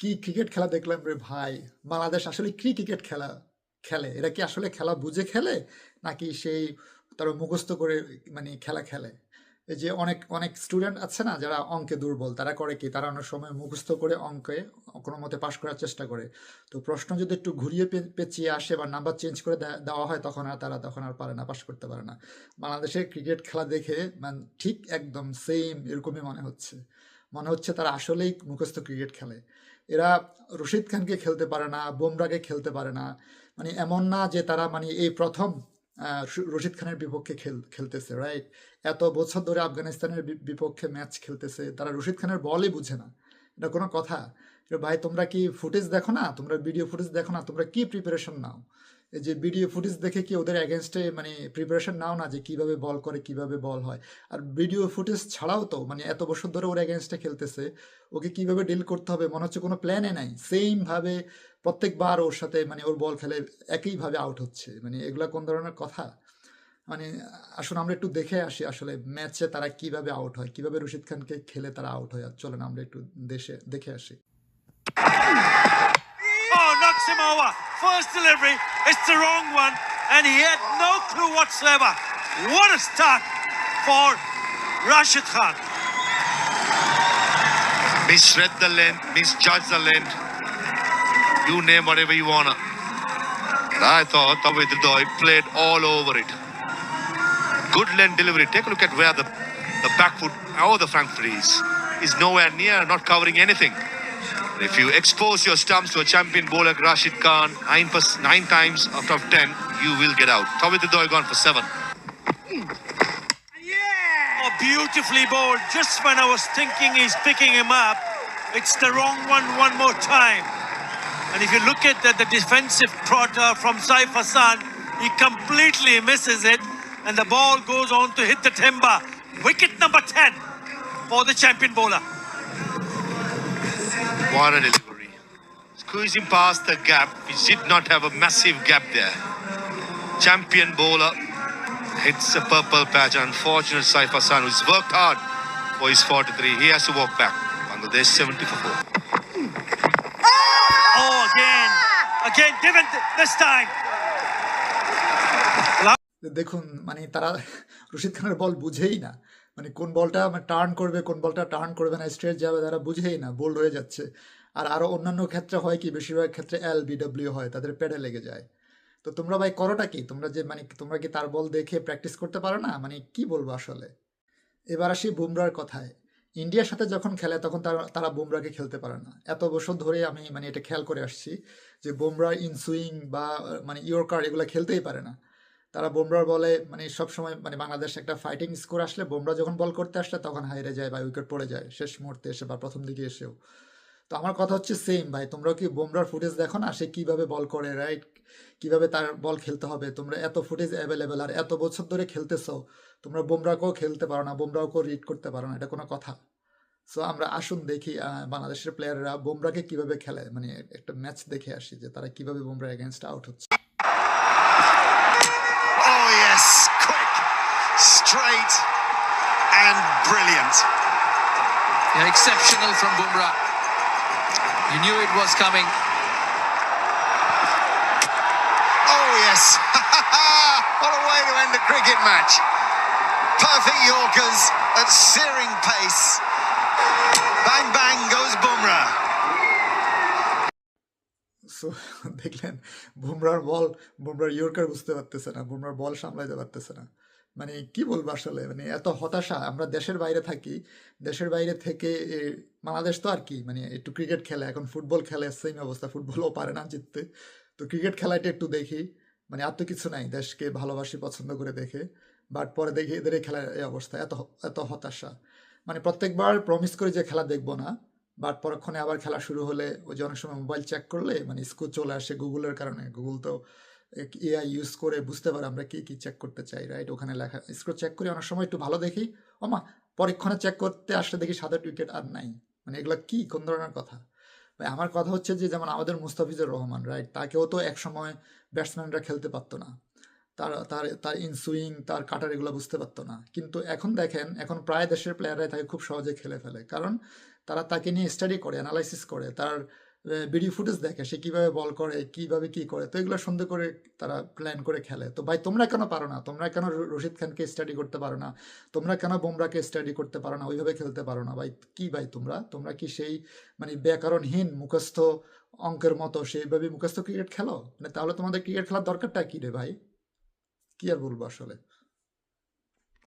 কি ক্রিকেট খেলা দেখলাম রে ভাই! বাংলাদেশ আসলে কি ক্রিকেট খেলা খেলে? এরা কি আসলে খেলা বুঝে খেলে? নাকি সেই তারা মুখস্থ করে মানে খেলা খেলে? এই যে অনেক অনেক স্টুডেন্ট আছে না যারা অঙ্কে দুর্বল, তারা করে কি? তারা অনেক সময় মুখস্থ করে অঙ্কে কোনো মতে পাশ করার চেষ্টা করে। তো প্রশ্ন যদি একটু ঘুরিয়ে পেঁচিয়ে আসে বা নাম্বার চেঞ্জ করে দেওয়া হয় তখন আর পারে না, পাশ করতে পারে না। বাংলাদেশের ক্রিকেট খেলা দেখে ঠিক একদম সেম এরকমই মনে হচ্ছে তারা আসলেই মুখস্থ ক্রিকেট খেলে। এরা রশিদ খানকে খেলতে পারে না, বুমরাকে খেলতে পারে না। মানে এমন না যে তারা মানে এই প্রথম রশিদ খানের বিপক্ষে খেলতেছে, রাইট? এত বছর ধরে আফগানিস্তানের বিপক্ষে ম্যাচ খেলতেছে, তারা রশিদ খানের বলই বুঝে না। এটা কোনো কথা? ভাই তোমরা কি ফুটেজ দেখো না, তোমরা ভিডিও ফুটেজ দেখো না, তোমরা কি প্রিপারেশন নাও? এই যে ভিডিও ফুটেজ দেখে কি ওদের এগেনস্টে মানে প্রিপারেশন নাও না যে কিভাবে বল করে, কিভাবে বল হয়? আর ভিডিও ফুটেজ ছাড়াও তো মানে এত বছর ধরে ওর এগেনস্টে খেলতেছে, ওকে কিভাবে ডিল করতে হবে মনে হচ্ছে কোনো প্ল্যানে নাই। সেম ভাবে প্রত্যেকবার ওর সাথে মানে ওর বল খেলে একইভাবে আউট হচ্ছে। মানে এগুলা কোন ধরনের কথা? মানে আসলে আমরা একটু দেখে আসি আসলে ম্যাচে তারা কিভাবে আউট হয়, কিভাবে রশিদ খানকে খেলে তারা আউট হয়। আর চলেন আমরা একটু দেখে আসি। Oh, knocks him over. First delivery, it's the wrong one, and he had no clue whatsoever. What a start for Rashid Khan. Misread the length, misjudged the length. You name whatever you wanna. I thought Tawhid Doi played all over it. Good length delivery. Take a look at where the back foot or the front foot is nowhere near, not covering anything. If you expose your stumps to a champion bowler like Rashid Khan 9 times out of 10, you will get out. Tawhid Doi gone for 7. Oh, beautifully bowled. Just when I was thinking he's picking him up, it's the wrong one more time. And if you look at the defensive trotter from Saif Hassan, he completely misses it, and the ball goes on to hit the timber. Wicket number 10 for the champion bowler. What a delivery. Squeezing past the gap. He did not have a massive gap there. Champion bowler hits a purple patch. Unfortunate Saif Hassan, who's worked hard for his 43. He has to walk back. Bangladesh 70 for 4. Oh, again, Divan this time. দেখুন মানে তারা রশিদ খানের বল বুঝেই না, মানে কোন বলটা turn করবে কোন বলটা টার্ন করবে না, স্ট্রেট যাবে, তারা বুঝেই না, বোল্ড হয়ে যাচ্ছে। আর আরো অন্যান্য ক্ষেত্রে হয় কি, বেশিরভাগ ক্ষেত্রে LBW হয়, তাদের প্যাডে লেগে যায়। তো তোমরা ভাই করোটা কি? তোমরা যে মানে তোমরা কি তার বল দেখে প্র্যাকটিস করতে পারো না? মানে কি বলবো আসলে। এবার আসি বুমরার কথায়। ইন্ডিয়ার সাথে যখন খেলে তখন তারা বুমরাকে খেলতে পারে না। এত বছর ধরে আমি মানে এটা খেয়াল করে আসছি যে বুমরা ইনসুইং বা মানে ইয়র্কার এগুলো খেলতেই পারে না। তারা বুমরার বলে মানে সবসময় মানে বাংলাদেশ একটা ফাইটিং স্কোর আসলে বুমরা যখন বল করতে আসলে তখন হাইরে যায় বা উইকেট পড়ে যায় শেষ মুহূর্তে এসে বা প্রথম দিকে এসেও। তো আমার কথা হচ্ছে সেম ভাই, তোমরাও কি বুমরার ফুটেজ দেখো না, সে কিভাবে বল করে, রাইট? কিভাবে তার বল খেলতে হবে, তোমরা এত ফুটেজ অ্যাভেলেবেল আর এত বছর ধরে খেলতেছো, তোমরা বুমরাকেও খেলতে পারো না, বুমরাকেও রিড করতে পারো না, এটা কোনো কথা? সো আমরা আসুন দেখি বাংলাদেশের প্লেয়াররা বুমরাকে কিভাবে খেলে, মানে একটা ম্যাচ দেখে আসি যে তারা কিভাবে বুমরা এগেনস্ট আউট হচ্ছে। Oh yes, quick, straight and brilliant. Yeah, exceptional from Bumrah. You knew it was coming. Oh yes, what a way to end a cricket match. Perfect Yorkers at searing pace. Bang bang goes Bumrah. So দেখলেন বুমরার yorker বুঝতে পারতেছে না, বুমরার বল সামলাইতে পারতেছে না। মানে কি বলবো আসলে, মানে এত হতাশা। আমরা দেশের বাইরে থাকি, দেশের বাইরে থেকে বাংলাদেশ তো আর কি মানে একটু ক্রিকেট খেলে, এখন ফুটবল খেলে সেম অবস্থা, ফুটবলও পারে না জিততে। তো ক্রিকেট খেলাটা একটু দেখি, মানে আর তো কিছু নাই, দেশকে ভালোবাসি পছন্দ করে দেখে। বাট পরে দেখি এদের এই খেলার এই অবস্থা, এত এত হতাশা। মানে প্রত্যেকবার প্রমিস করি যে খেলা দেখবো না, বাট পরক্ষণে আবার খেলা শুরু হলে ওই যে অনেক সময় মোবাইল চেক করলে মানে স্কোর চলে আসে গুগলের কারণে। গুগল তো AI ইউজ করে বুঝতে পারে আমরা কি কি চেক করতে চাই, রাইট? ওখানে লেখা স্কোর চেক করি, অনেক সময় একটু ভালো দেখি, ওমা পরীক্ষণে চেক করতে আসলে দেখি 7 উইকেট আর নাই। মানে এগুলো কি কোন ধরনের কথা? ভাই আমার কথা হচ্ছে যে যেমন আমাদের মুস্তাফিজুর রহমান, রাইট? তাকেও তো এক সময় ব্যাটসম্যানরা খেলতে পারতো না, তার তার তার ইনসুইং তার কাটার এগুলো বুঝতে পারতো না। কিন্তু এখন দেখেন, এখন প্রায় দেশের প্লেয়াররাই তাকে খুব সহজে খেলে ফেলে, কারণ তারা তাকে নিয়ে স্টাডি করে, অ্যানালাইসিস করে, তার ভিডিও ফুটেজ দেখে সে কিভাবে বল করে কিভাবে কি করে, তো এগুলো সুন্দর করে তারা প্ল্যান করে খেলে। তো ভাই তোমরা কেন পারো না? তোমরা কেন রশিদ খানকে স্টাডি করতে পারো না? তোমরা কেন বুমরাকে স্টাডি করতে পারো না? ওইভাবে খেলতে পারো না ভাই? কি ভাই তোমরা তোমরা কি সেই মানে ব্যাকরণহীন মুখস্থ অঙ্কের মতো সেইভাবে মুখস্থ ক্রিকেট খেলো? মানে তাহলে তোমাদের ক্রিকেট খেলার দরকারটা কি রে ভাই? কি আর বলবো আসলে।